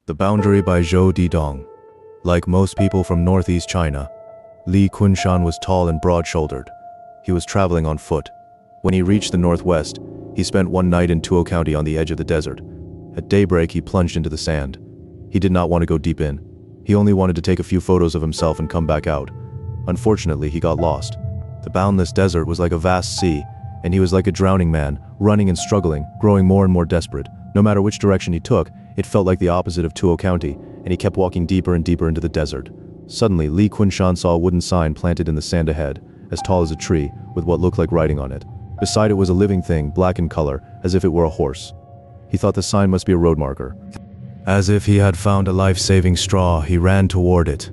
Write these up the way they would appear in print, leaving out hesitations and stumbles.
The Boundary by Zhou Dedong. Like most people from northeast China, Qunshan was tall and broad-shouldered. He was traveling on foot. When he reached the northwest, he spent one night in Tuo County on the edge of the desert. At daybreak, he plunged into the sand. He did not want to go deep in. He only wanted to take a few photos of himself and come back out. Unfortunately, he got lost. The boundless desert was like a vast sea, and he was like a drowning man, running and struggling, growing more and more desperate. No matter which direction he took, it felt like the opposite of Tuo County, and he kept walking deeper and deeper into the desert. Suddenly, Qunshan saw a wooden sign planted in the sand ahead, as tall as a tree, with what looked like writing on it. Beside it was a living thing, black in color, as if it were a horse. He thought the sign must be a road marker. As if he had found a life-saving straw, he ran toward it.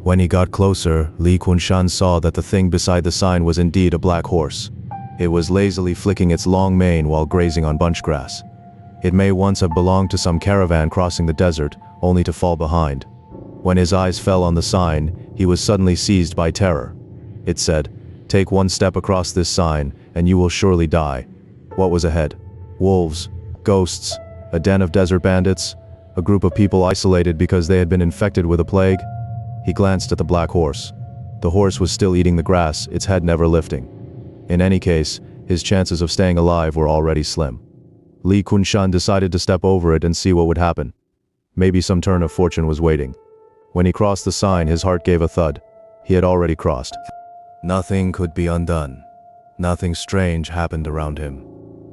When he got closer, Qunshan saw that the thing beside the sign was indeed a black horse. It was lazily flicking its long mane while grazing on bunch grass. It may once have belonged to some caravan crossing the desert, only to fall behind. When his eyes fell on the sign, he was suddenly seized by terror. It said, "Take one step across this sign, and you will surely die." What was ahead? Wolves, ghosts, a den of desert bandits, a group of people isolated because they had been infected with a plague. He glanced at the black horse. The horse was still eating the grass, its head never lifting. In any case, his chances of staying alive were already slim. Qunshan decided to step over it and see what would happen. Maybe some turn of fortune was waiting. When he crossed the sign, his heart gave a thud. He had already crossed. Nothing could be undone. Nothing strange happened around him.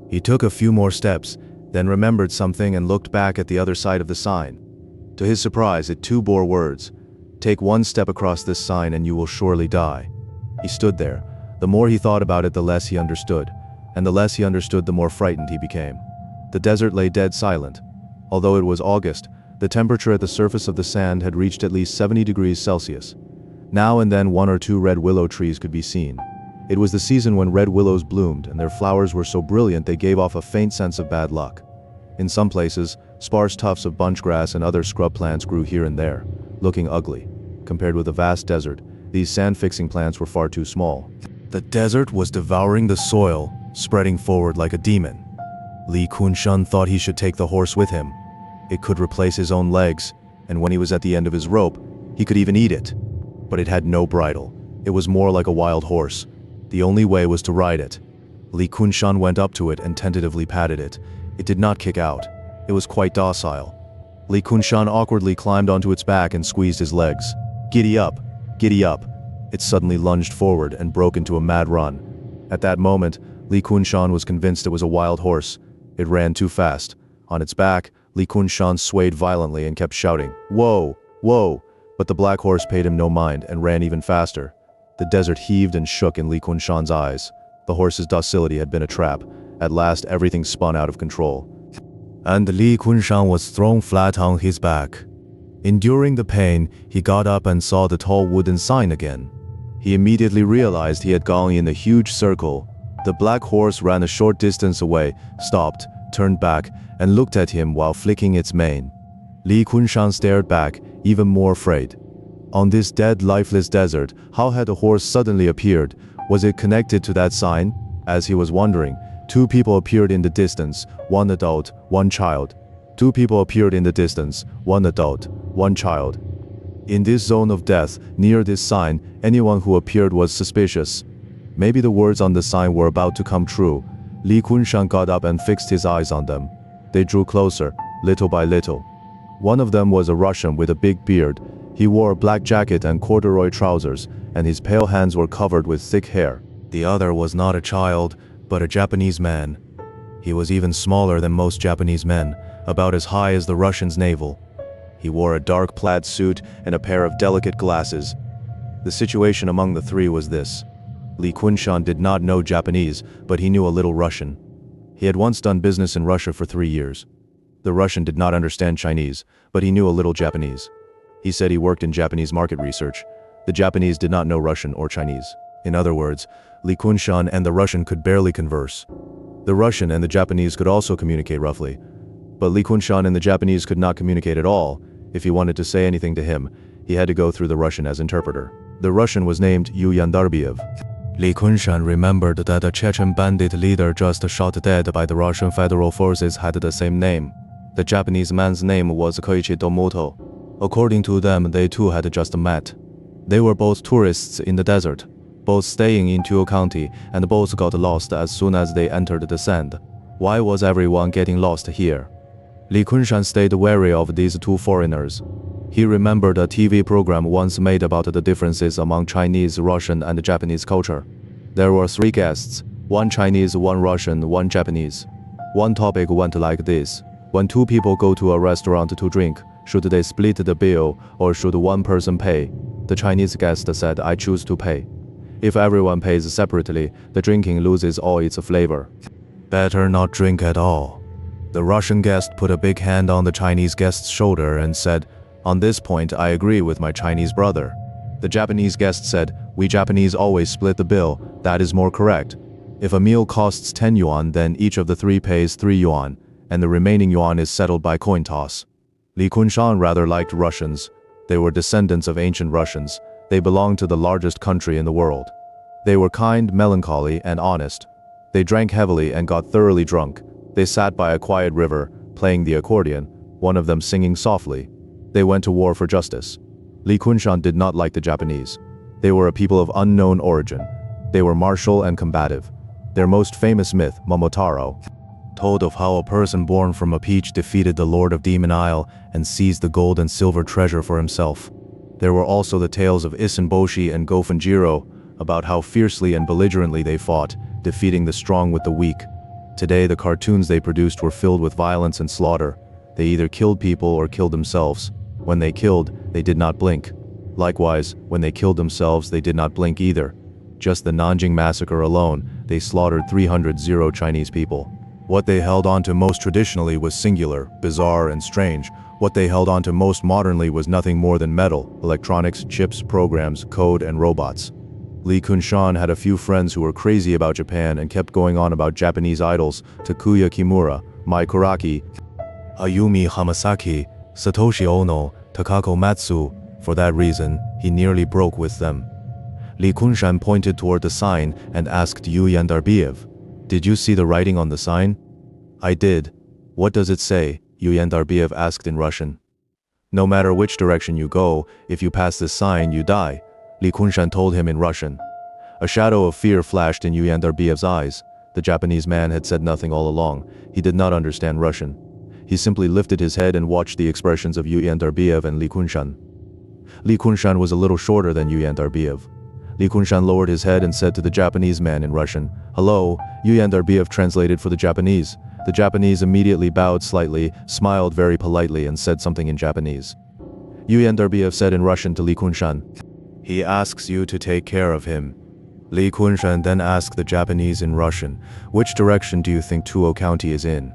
He took a few more steps, then remembered something and looked back at the other side of the sign. To his surprise, it too bore words. "Take one step across this sign and you will surely die." He stood there. The more he thought about it, the less he understood. And the less he understood, the more frightened he became. The desert lay dead silent. Although it was August, the temperature at the surface of the sand had reached at least 70 degrees Celsius. Now and then one or two red willow trees could be seen. It was the season when red willows bloomed, and their flowers were so brilliant they gave off a faint sense of bad luck. In some places, sparse tufts of bunch grass and other scrub plants grew here and there, looking ugly. Compared with the vast desert, these sand-fixing plants were far too small. The desert was devouring the soil, spreading forward like a demon. Qunshan thought he should take the horse with him. It could replace his own legs, and when he was at the end of his rope, he could even eat it. But it had no bridle. It was more like a wild horse. The only way was to ride it. Qunshan went up to it and tentatively patted it. It did not kick out. It was quite docile. Qunshan awkwardly climbed onto its back and squeezed his legs. "Giddy up! Giddy up!" It suddenly lunged forward and broke into a mad run. At that moment, Qunshan was convinced it was a wild horse. It ran too fast. On its back, Qunshan swayed violently and kept shouting, "Whoa! Whoa!" But the black horse paid him no mind and ran even faster. The desert heaved and shook in Qunshan's eyes. The horse's docility had been a trap. At last, everything spun out of control. And Qunshan was thrown flat on his back. Enduring the pain, he got up and saw the tall wooden sign again. He immediately realized he had gone in a huge circle. The black horse ran a short distance away, stopped, turned back, and looked at him while flicking its mane. Qunshan stared back, even more afraid. On this dead, lifeless desert, how had a horse suddenly appeared? Was it connected to that sign? As he was wondering, two people appeared in the distance, one adult, one child. Two people appeared in the distance, one adult, one child. In this zone of death, near this sign, anyone who appeared was suspicious. Maybe the words on the sign were about to come true. Qunshan got up and fixed his eyes on them. They drew closer, little by little. One of them was a Russian with a big beard. He wore a black jacket and corduroy trousers, and his pale hands were covered with thick hair. The other was not a child, but a Japanese man. He was even smaller than most Japanese men, about as high as the Russian's navel. He wore a dark plaid suit and a pair of delicate glasses. The situation among the three was this. Qunshan did not know Japanese, but he knew a little Russian. He had once done business in Russia for 3 years. The Russian did not understand Chinese, but he knew a little Japanese. He said he worked in Japanese market research. The Japanese did not know Russian or Chinese. In other words, Qunshan and the Russian could barely converse. The Russian and the Japanese could also communicate roughly, but Qunshan and the Japanese could not communicate at all. If he wanted to say anything to him, he had to go through the Russian as interpreter. The Russian was named Yandarbiev. Qunshan remembered that a Chechen bandit leader just shot dead by the Russian Federal Forces had the same name. The Japanese man's name was Koichi Tomoto. According to them, they too had just met. They were both tourists in the desert, both staying in Tuo County, and both got lost as soon as they entered the sand. Why was everyone getting lost here? Qunshan stayed wary of these two foreigners. He remembered a TV program once made about the differences among Chinese, Russian, and Japanese culture. There were 3 guests, 1 Chinese, 1 Russian, 1 Japanese. One topic went like this: when 2 people go to a restaurant to drink, should they split the bill or should one person pay? The Chinese guest said, "I choose to pay." If everyone pays separately, the drinking loses all its flavor. Better not drink at all. The Russian guest put a big hand on the Chinese guest's shoulder and said, "On this point, I agree with my Chinese brother." The Japanese guest said, "We Japanese always split the bill, that is more correct. If a meal costs 10 yuan, then each of the 3 pays 3 yuan, and the remaining yuan is settled by coin toss." Qunshan rather liked Russians. They were descendants of ancient Russians. They belonged to the largest country in the world. They were kind, melancholy, and honest. They drank heavily and got thoroughly drunk. They sat by a quiet river, playing the accordion, one of them singing softly. They went to war for justice. Qunshan did not like the Japanese. They were a people of unknown origin. They were martial and combative. Their most famous myth, Momotaro, told of how a person born from a peach defeated the Lord of Demon Isle and seized the gold and silver treasure for himself. There were also the tales of Isenboshi and Gofunjiro, about how fiercely and belligerently they fought, defeating the strong with the weak. Today, the cartoons they produced were filled with violence and slaughter. They either killed people or killed themselves. When they killed, they did not blink. Likewise, when they killed themselves, they did not blink either. Just the Nanjing massacre alone, they slaughtered 300 Chinese people. What they held on to most traditionally was singular, bizarre, and strange. What they held on to most modernly was nothing more than metal, electronics, chips, programs, code, and robots. Qunshan had a few friends who were crazy about Japan and kept going on about Japanese idols: Takuya Kimura, Mai Kuraki, Ayumi Hamasaki, Satoshi Ono, Takako Matsu. For that reason, he nearly broke with them. Qunshan pointed toward the sign and asked Yu Yandarbiev, "Did you see the writing on the sign?" "I did." "What does it say?" Yu Yandarbiev asked in Russian. "No matter which direction you go, if you pass this sign, you die," Qunshan told him in Russian. A shadow of fear flashed in Yu Yandarbiev's eyes. The Japanese man had said nothing all along. He did not understand Russian. He simply lifted his head and watched the expressions of Yu Yandarbiev and Qunshan. Qunshan was a little shorter than Yu Yandarbiev. Qunshan lowered his head and said to the Japanese man in Russian, "Hello." Yu Yandarbiev translated for the Japanese. The Japanese immediately bowed slightly, smiled very politely, and said something in Japanese. Yu Yandarbiev said in Russian to Qunshan, "He asks you to take care of him." Qunshan then asked the Japanese in Russian, "Which direction do you think Tuo County is in?"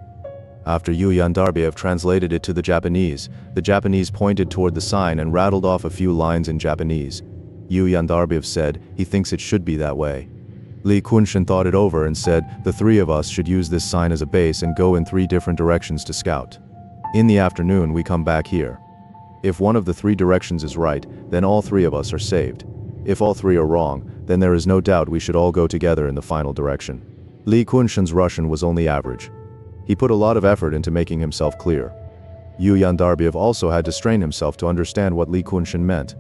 After Yu Yandarbiev translated it to the Japanese pointed toward the sign and rattled off a few lines in Japanese. Yu Yandarbiev said, "He thinks it should be that way." Qunshan thought it over and said, "The 3 of us should use this sign as a base and go in 3 different directions to scout. In the afternoon, we come back here. If one of the 3 directions is right, then all 3 of us are saved. If all 3 are wrong, then there is no doubt we should all go together in the final direction." Qunshan's Russian was only average. He put a lot of effort into making himself clear. Yu Yandarbiev also had to strain himself to understand what Qunshan meant.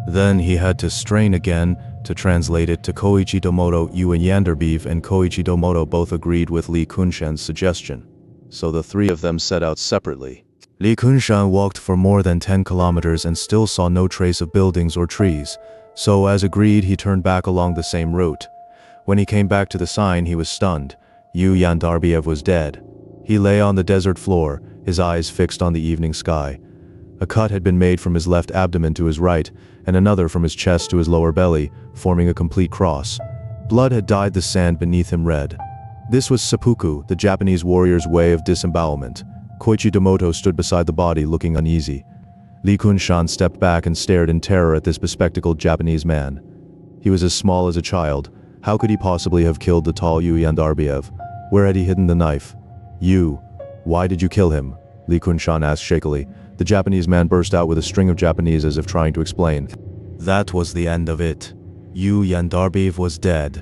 Then he had to strain again to translate it to Koichi Tomoto. Yu Yandarbiev and Koichi Tomoto both agreed with Qunshan's suggestion. So the 3 of them set out separately. Qunshan walked for more than 10 kilometers and still saw no trace of buildings or trees. So as agreed, he turned back along the same route. When he came back to the sign, he was stunned. Yu Yandarbiev was dead. He lay on the desert floor, his eyes fixed on the evening sky. A cut had been made from his left abdomen to his right, and another from his chest to his lower belly, forming a complete cross. Blood had dyed the sand beneath him red. This was seppuku, the Japanese warrior's way of disembowelment. Koichi Tomoto stood beside the body, looking uneasy. Qunshan stepped back and stared in terror at this bespectacled Japanese man. He was as small as a child. How could he possibly have killed the tall Yu Yandarbiev? Where had he hidden the knife? "You, why did you kill him?" Qunshan asked shakily. The Japanese man burst out with a string of Japanese as if trying to explain. That was the end of it. Yu Yandarbiev was dead.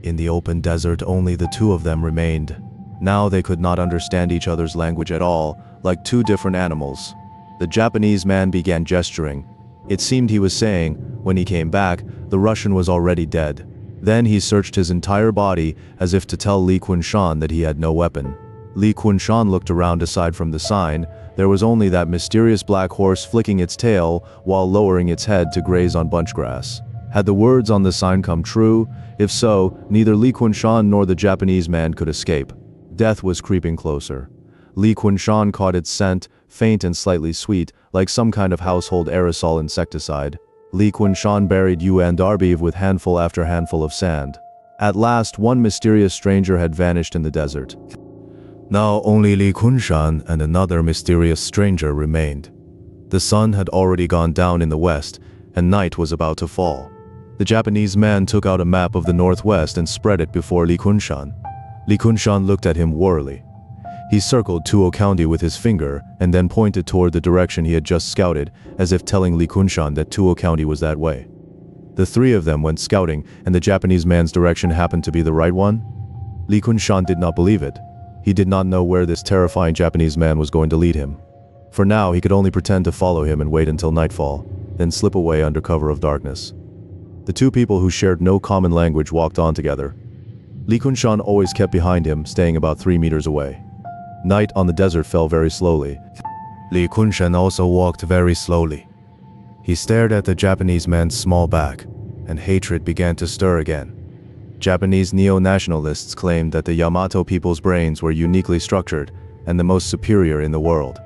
In the open desert, only the 2 of them remained. Now they could not understand each other's language at all. like two different animals. The Japanese man began gesturing. It seemed he was saying, when he came back, the Russian was already dead. Then he searched his entire body as if to tell Li Qunshan that he had no weapon. Li Qunshan looked around. Aside from the sign, there was only that mysterious black horse flicking its tail while lowering its head to graze on bunchgrass. Had the words on the sign come true? If so, neither Li Qunshan nor the Japanese man could escape. Death was creeping closer. Li Qunshan caught its scent, faint and slightly sweet, like some kind of household aerosol insecticide. Li Qunshan buried Yuan Darbiv with handful after handful of sand. At last, one mysterious stranger had vanished in the desert. Now only Li Qunshan and another mysterious stranger remained. The sun had already gone down in the west, and night was about to fall. The Japanese man took out a map of the northwest and spread it before Li Qunshan. Li Qunshan looked at him warily. He circled Tuo County with his finger and then pointed toward the direction he had just scouted, as if telling Li Qunshan that Tuo County was that way. The three of them went scouting, and the Japanese man's direction happened to be the right one. Li Qunshan did not believe it. He did not know where this terrifying Japanese man was going to lead him. For now, he could only pretend to follow him and wait until nightfall, then slip away under cover of darkness. The two people who shared no common language walked on together. Li Qunshan always kept behind him, staying about 3 meters away. Night on the desert fell very slowly. Li Qunshan also walked very slowly. He stared at the Japanese man's small back, and hatred began to stir again. Japanese neo-nationalists claimed that the Yamato people's brains were uniquely structured and the most superior in the world.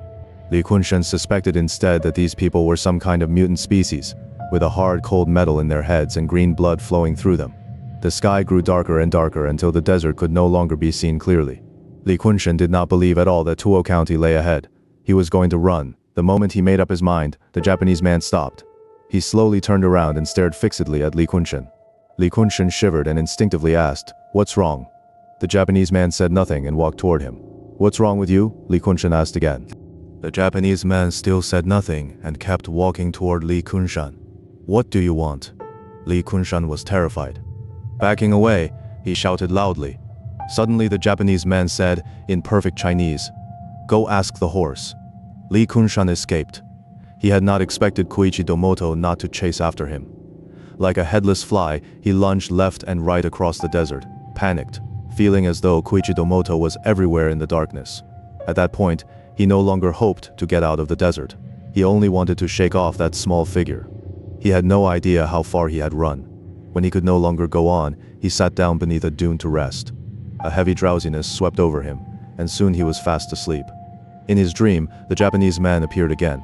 Li Qunshan suspected instead that these people were some kind of mutant species, with a hard cold metal in their heads and green blood flowing through them. The sky grew darker and darker until the desert could no longer be seen clearly. Li Qunshan did not believe at all that Tuo County lay ahead. He was going to run. The moment he made up his mind, the Japanese man stopped. He slowly turned around and stared fixedly at Li Qunshan. Li Qunshan shivered and instinctively asked, "What's wrong?" The Japanese man said nothing and walked toward him. "What's wrong with you?" Li Qunshan asked again. The Japanese man still said nothing and kept walking toward Li Qunshan. "What do you want?" Li Qunshan was terrified. Backing away, he shouted loudly. Suddenly the Japanese man said, in perfect Chinese, "Go ask the horse." Li Qunshan escaped. He had not expected Koichi Domoto not to chase after him. Like a headless fly, he lunged left and right across the desert, panicked, feeling as though Koichi Domoto was everywhere in the darkness. At that point, he no longer hoped to get out of the desert. He only wanted to shake off that small figure. He had no idea how far he had run. When he could no longer go on, he sat down beneath a dune to rest. A heavy drowsiness swept over him, and soon he was fast asleep. In his dream, the Japanese man appeared again.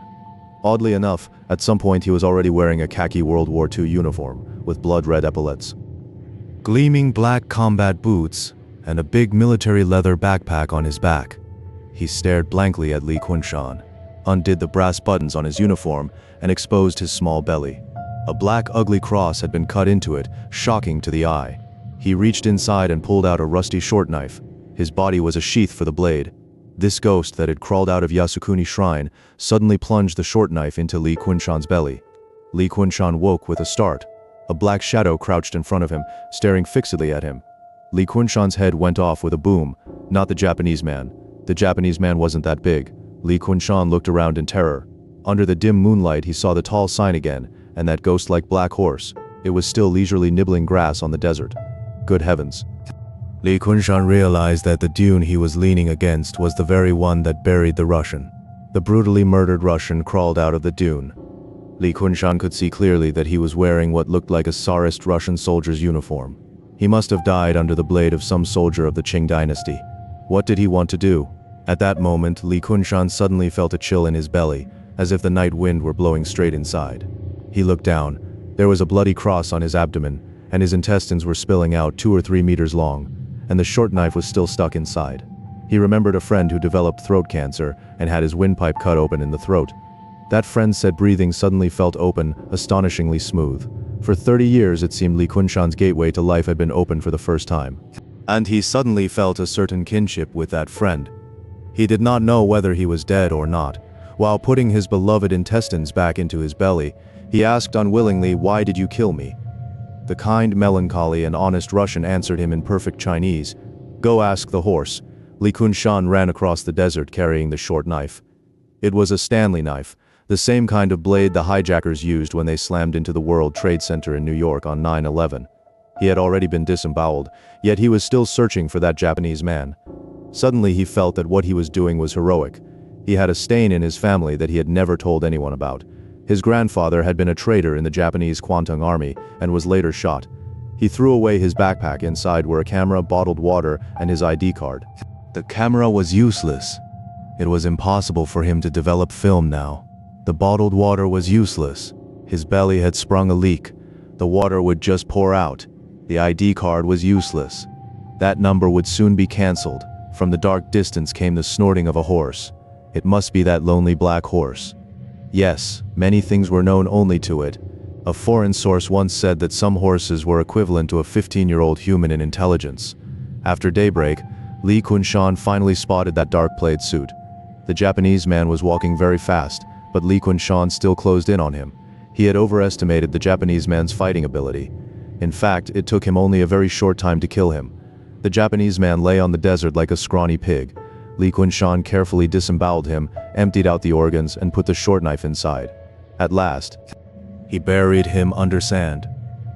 Oddly enough, at some point he was already wearing a khaki World War II uniform, with blood-red epaulets, gleaming black combat boots, and a big military leather backpack on his back. He stared blankly at Li Qunshan, undid the brass buttons on his uniform, and exposed his small belly. A black ugly cross had been cut into it, shocking to the eye. He reached inside and pulled out a rusty short knife. His body was a sheath for the blade. This ghost that had crawled out of Yasukuni Shrine suddenly plunged the short knife into Li Qunshan's belly. Li Qunshan woke with a start. A black shadow crouched in front of him, staring fixedly at him. Li Qunshan's head went off with a boom, not the Japanese man. The Japanese man wasn't that big. Li Qunshan looked around in terror. Under the dim moonlight he saw the tall sign again, and that ghost-like black horse. It was still leisurely nibbling grass on the desert. Good heavens. Li Qunshan realized that the dune he was leaning against was the very one that buried the Russian. The brutally murdered Russian crawled out of the dune. Li Qunshan could see clearly that he was wearing what looked like a Tsarist Russian soldier's uniform. He must have died under the blade of some soldier of the Qing dynasty. What did he want to do? At that moment, Li Qunshan suddenly felt a chill in his belly, as if the night wind were blowing straight inside. He looked down. There was a bloody cross on his abdomen, and his intestines were spilling out 2 or 3 meters long, and the short knife was still stuck inside. He remembered a friend who developed throat cancer and had his windpipe cut open in the throat. That friend said breathing suddenly felt open, astonishingly smooth. For 30 years it seemed Li Qunshan's gateway to life had been open for the first time. And he suddenly felt a certain kinship with that friend. He did not know whether he was dead or not. While putting his beloved intestines back into his belly, he asked unwillingly, "Why did you kill me?" The kind, melancholy, and honest Russian answered him in perfect Chinese, "Go ask the horse." Qunshan ran across the desert carrying the short knife. It was a Stanley knife, the same kind of blade the hijackers used when they slammed into the World Trade Center in New York on 9/11. He had already been disemboweled, yet he was still searching for that Japanese man. Suddenly he felt that what he was doing was heroic. He had a stain in his family that he had never told anyone about. His grandfather had been a traitor in the Japanese Kwantung army and was later shot. He threw away his backpack. Inside were a camera, bottled water, and his ID card. The camera was useless. It was impossible for him to develop film now. The bottled water was useless. His belly had sprung a leak. The water would just pour out. The ID card was useless. That number would soon be cancelled. From the dark distance came the snorting of a horse. It must be that lonely black horse. Yes, many things were known only to it. A foreign source once said that some horses were equivalent to a 15-year-old human in intelligence. After daybreak, Qunshan finally spotted that dark plaid suit. The Japanese man was walking very fast, but Qunshan still closed in on him. He had overestimated the Japanese man's fighting ability. In fact, it took him only a very short time to kill him. The Japanese man lay on the desert like a scrawny pig. Qunshan carefully disemboweled him, emptied out the organs, and put the short knife inside. At last, he buried him under sand.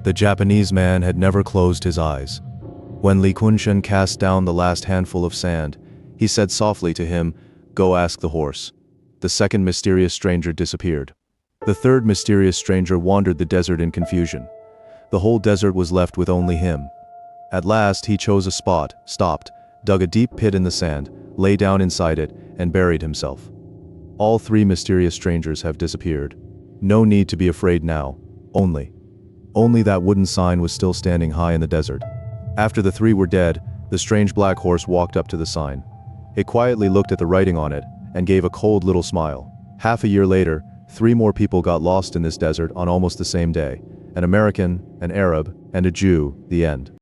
The Japanese man had never closed his eyes. When Qunshan cast down the last handful of sand, he said softly to him, "Go ask the horse." The second mysterious stranger disappeared. The third mysterious stranger wandered the desert in confusion. The whole desert was left with only him. At last he chose a spot, stopped, dug a deep pit in the sand, lay down inside it, and buried himself. All three mysterious strangers have disappeared. No need to be afraid now. Only that wooden sign was still standing high in the desert. After the three were dead, the strange black horse walked up to the sign. It quietly looked at the writing on it and gave a cold little smile. Half a year later, 3 more people got lost in this desert on almost the same day: an American, an Arab, and a Jew. The end.